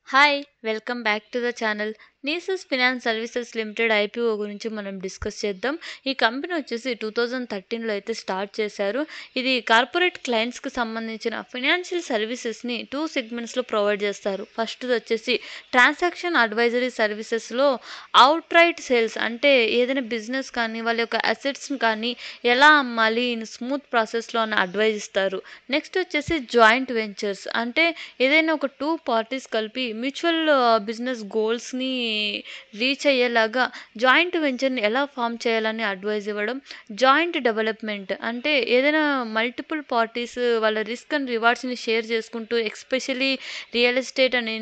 Hi! Welcome back to the channel. Nisus finance services limited IPO గురించి మనం discuss చేద్దాం. ఈ కంపెనీ వచ్చేసి 2013లో అయితే స్టార్ట్ చేశారు. ఇది కార్పొరేట్ క్లయింట్స్‌కి సంబంధించిన ఫినాన్షియల్ సర్వీసెస్‌ని 2 సెగ్మెంట్స్‌లో ప్రొవైడ్ చేస్తారు. ఫస్ట్‌ది వచ్చేసి ట్రాన్సాక్షన్ అడ్వైజరీ సర్వీసెస్‌లో ఔట్‌రైట్ సేల్స్ అంటే ఏదైనా బిజినెస్ కానీ, వాళ్ళ యొక్క అసెట్స్‌ని కానీ ఎలా అమ్మాలి ఇన్ స్మూత్ ప్రాసెస్‌లో అని అడ్వైజ్ ఇస్తారు. నెక్స్ట్ వచ్చేసి జాయింట్ వెంచర్స్ అంటే ఏదైనా ఒక 2 పార్టీస్ కలిపి మ్యూచువల్ బిజినెస్ గోల్స్‌ని రీచ్ అయ్యేలాగా జాయింట్ వెంచర్‌ని ఎలా ఫార్మ్ చేయాలని అడ్వైజ్ ఇవ్వడం. జాయింట్ డెవలప్‌మెంట్ అంటే ఏదైనా మల్టిపుల్ పార్టీస్ వాళ్ళ రిస్క్ అండ్ రివార్డ్స్‌ని షేర్ చేసుకుంటూ especially real estate and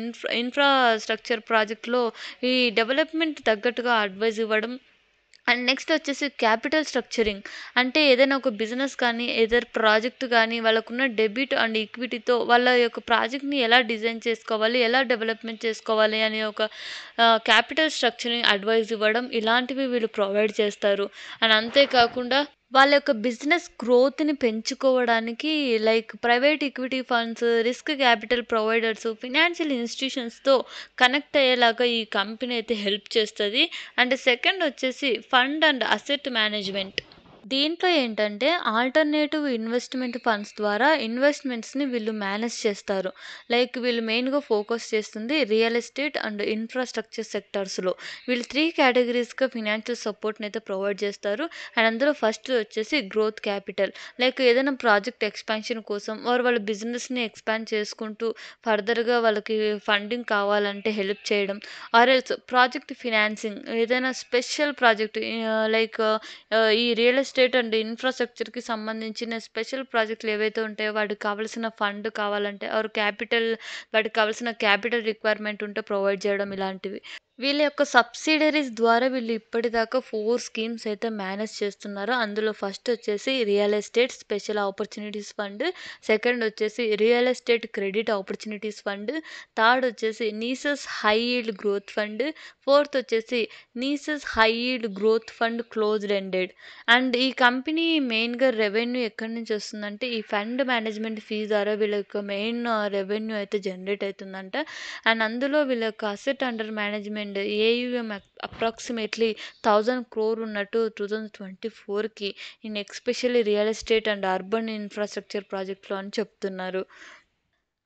infrastructure ప్రాజెక్ట్‌లో ఈ డెవలప్‌మెంట్ తగ్గట్టుగా అడ్వైజ్ ఇవ్వడం. అండ్ నెక్స్ట్ వచ్చేసి క్యాపిటల్ స్ట్రక్చరింగ్ అంటే ఏదైనా ఒక బిజినెస్ కానీ ఏదైనా ప్రాజెక్ట్ కానీ వాళ్ళకున్న డెబిట్ అండ్ ఈక్విటీతో వాళ్ళ యొక్క ప్రాజెక్ట్ని ఎలా డిజైన్ చేసుకోవాలి, ఎలా డెవలప్మెంట్ చేసుకోవాలి అనే ఒక క్యాపిటల్ స్ట్రక్చరింగ్ అడ్వైస్ ఇవ్వడం ఇలాంటివి వీళ్ళు ప్రొవైడ్ చేస్తారు. అండ్ అంతేకాకుండా వాళ్ళ యొక్క బిజినెస్ గ్రోత్‌ని పెంచుకోవడానికి like private equity funds, risk capital providers, financial ఇన్‌స్టిట్యూషన్స్‌తో కనెక్ట్ అయ్యేలాగా ఈ కంపెనీ అయితే హెల్ప్ చేస్తది. అండ్ సెకండ్ వచ్చేసి ఫండ్ అండ్ అసెట్ మేనేజ్‌మెంట్. దీంట్లో ఏంటంటే ఆల్టర్‌నేటివ్ ఇన్వెస్ట్‌మెంట్ ఫండ్స్ ద్వారా ఇన్వెస్ట్‌మెంట్స్‌ని వీళ్ళు మేనేజ్ చేస్తారు. లైక్ వీళ్ళు మెయిన్‌గా ఫోకస్ చేస్తుంది రియల్ ఎస్టేట్ అండ్ ఇన్ఫ్రాస్ట్రక్చర్ సెక్టార్స్‌లో. వీళ్ళు 3 కేటగరీస్‌గా ఫినాన్షియల్ సపోర్ట్‌నయితే ప్రొవైడ్ చేస్తారు. అండ్ అందులో ఫస్ట్ వచ్చేసి గ్రోత్ క్యాపిటల్. లైక్ ఏదైనా ప్రాజెక్ట్ ఎక్స్‌పాన్షన్ కోసం ఆర్ వాళ్ళ బిజినెస్‌ని ఎక్స్‌పాండ్ చేసుకుంటూ ఫర్దర్‌గా వాళ్ళకి ఫండింగ్ కావాలంటే హెల్ప్ చేయడం. ఆర్ ఎల్స్ ప్రాజెక్ట్ ఫినాన్సింగ్ ఏదైనా స్పెషల్ ప్రాజెక్ట్ లైక్ ఈ రియల్ ఎస్టేట్ అండ్ ఇన్ఫ్రాస్ట్రక్చర్‌కి సంబంధించిన స్పెషల్ ప్రాజెక్ట్‌లు ఏవైతే ఉంటాయో వాటికి కావాల్సిన ఫండ్ కావాలంటే ఆర్ క్యాపిటల్ వాటికి కావాల్సిన క్యాపిటల్ రిక్వైర్మెంట్ ఉంటే ప్రొవైడ్ చేయడం ఇలాంటివి. వీళ్ళ యొక్క సబ్సిడరీస్ ద్వారా వీళ్ళు ఇప్పటిదాకా 4 స్కీమ్స్ అయితే మేనేజ్ చేస్తున్నారు. అందులో ఫస్ట్ వచ్చేసి real estate special opportunities fund, second వచ్చేసి real estate credit opportunities fund, third వచ్చేసి Nisus high yield growth fund, fourth వచ్చేసి Nisus high yield growth fund closed ended. And ఈ కంపెనీ మెయిన్‌గా రెవెన్యూ ఎక్కడి నుంచి వస్తుందంటే ఈ ఫండ్ మేనేజ్మెంట్ ఫీ ద్వారా వీళ్ళ యొక్క మెయిన్ రెవెన్యూ అయితే జనరేట్ అవుతుందంట. అండ్ అందులో వీళ్ళ యొక్క asset under management AUM approximately 1000 crore ఉన్నట్టు 2024కి in especially real estate and urban infrastructure ప్రాజెక్ట్‌లో అని చెప్తున్నారు.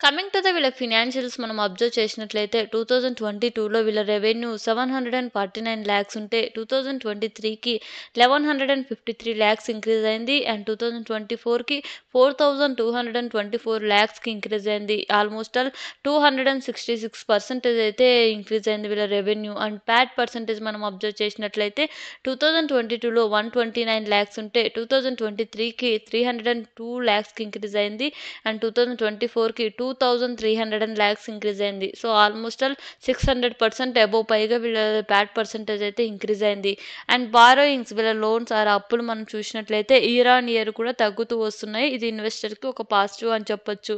కమింగ్ టు ద వీళ్ళ ఫినాన్షియల్స్ మనం అబ్జర్వ్ చేసినట్లయితే 2022లో వీళ్ళ రెవెన్యూ 749 లాక్స్ ఉంటే 2023కి 1153 లాక్స్ ఇంక్రీజ్ అయింది. అండ్ 2024కి 4224 లాక్స్‌కి ఇంక్రీజ్ అయింది. ఆల్మోస్ట్ ఆల్ 266% అయితే ఇంక్రీజ్ అయింది వీళ్ళ రెవెన్యూ. అండ్ ప్యాట్ పర్సెంటేజ్ మనం అబ్జర్వ్ చేసినట్లయితే 2022లో 129 లాక్స్ ఉంటే 2023కి 302 లాక్స్‌కి ఇంక్రీజ్ అయింది. అండ్ 2024కి 2300 లాక్స్ ఇంక్రీజ్ అయింది. సో ఆల్మోస్ట్ ఆల్ 600% అబోవ్ పైగా వీళ్ళ ప్యాట్ పర్సెంటేజ్ అయితే ఇంక్రీజ్ అయింది. అండ్ బారోయింగ్స్ వీళ్ళ లోన్స్ ఆర్ అప్పులు మనం చూసినట్లయితే ఇయర్ ఆన్ ఇయర్ కూడా తగ్గుతూ వస్తున్నాయి. ఇది ఇన్వెస్టర్‌కి ఒక పాజిటివ్ అని చెప్పొచ్చు.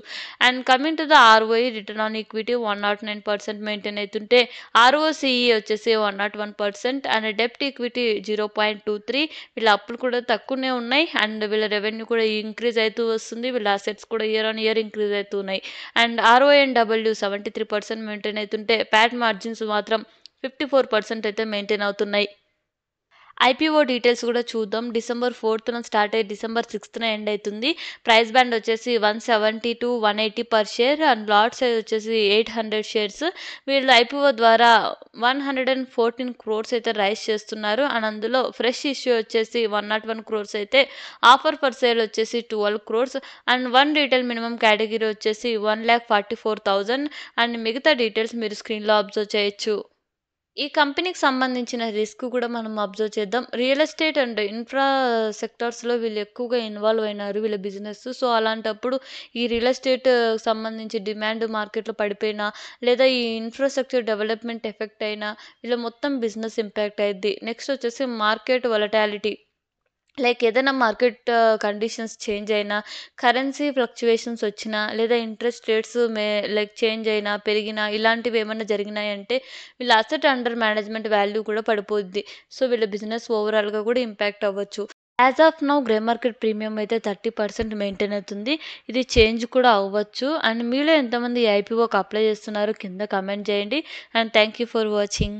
And coming to the ROE return on equity 109% maintain అవుతుంటే ఆర్ఓసిఈ వచ్చేసి 101% అండ్ డెబ్ట్ ఈక్విటీ 0.23. వీళ్ళ అప్పులు కూడా తక్కువనే ఉన్నాయి. అండ్ వీళ్ళ రెవెన్యూ కూడా ఇంక్రీజ్ అవుతూ వస్తుంది. వీళ్ళ అసెట్స్ కూడా ఇయర్ ఆన్ ఇయర్ ఇంక్రీజ్ అవుతున్నాయి. అండ్ ఆర్ఓఎన్‌డబ్ల్యూ 73% మెయింటైన్ అవుతుంటే ప్యాట్ మార్జిన్స్ మాత్రం 54% అయితే మెయింటైన్ అవుతున్నాయి. ఐపీఓ డీటెయిల్స్ కూడా చూద్దాం. డిసెంబర్ 4న స్టార్ట్ అయ్యి డిసెంబర్ 6న ఎండ్ అయితుంది. ప్రైస్ బ్యాండ్ వచ్చేసి 170-180 per share and lot size వచ్చేసి 800 షేర్స్. వీళ్ళు ఐపీఓ ద్వారా 114 క్రోర్స్ అయితే రైజ్ చేస్తున్నారు. అండ్ అందులో ఫ్రెష్ ఇష్యూ వచ్చేసి 101 క్రోర్స్ అయితే ఆఫర్ ఫర్ సేల్ వచ్చేసి 12 crores and one retail minimum category వచ్చేసి 1,44,000 అండ్ మిగతా డీటెయిల్స్ మీరు స్క్రీన్‌లో అబ్జర్వ్ చేయొచ్చు. ఈ కంపెనీకి సంబంధించిన రిస్క్ కూడా మనం అబ్జర్వ్ చేద్దాం. రియల్ ఎస్టేట్ అండ్ ఇన్ఫ్రా సెక్టార్స్‌లో వీళ్ళు ఎక్కువగా ఇన్వాల్వ్ అయినారు వీళ్ళ బిజినెస్. సో, అలాంటప్పుడు ఈ రియల్ ఎస్టేట్ సంబంధించి డిమాండ్ మార్కెట్‌లో పడిపోయినా, లేదా ఈ ఇన్ఫ్రాస్ట్రక్చర్ డెవలప్‌మెంట్ ఎఫెక్ట్ అయినా, ఇలా మొత్తం బిజినెస్ ఇంపాక్ట్ అయ్యిద్ది. నెక్స్ట్ వచ్చేసి మార్కెట్ వొలటాలిటీ. లైక్ ఏదైనా మార్కెట్ కండిషన్స్ చేంజ్ అయినా, కరెన్సీ ఫ్లక్చుయేషన్స్ వచ్చినా, లేదా ఇంట్రెస్ట్ రేట్స్ లైక్ చేంజ్ అయినా, పెరిగినా ఇలాంటివి ఏమన్నా జరిగినాయంటే వీళ్ళ అసెట్ అండర్ మేనేజ్మెంట్ వాల్యూ కూడా పడిపోద్ది. సో, వీళ్ళ బిజినెస్ ఓవరాల్‌గా కూడా ఇంపాక్ట్ అవ్వచ్చు. As of now grey market premium అయితే 30% మెయింటైన్ అవుతుంది. ఇది చేంజ్ కూడా అవ్వచ్చు. అండ్ మీలో ఎంతమంది ఈ ఐపీఓకి అప్లై చేస్తున్నారో కింద కామెంట్ చేయండి. And thank you for watching.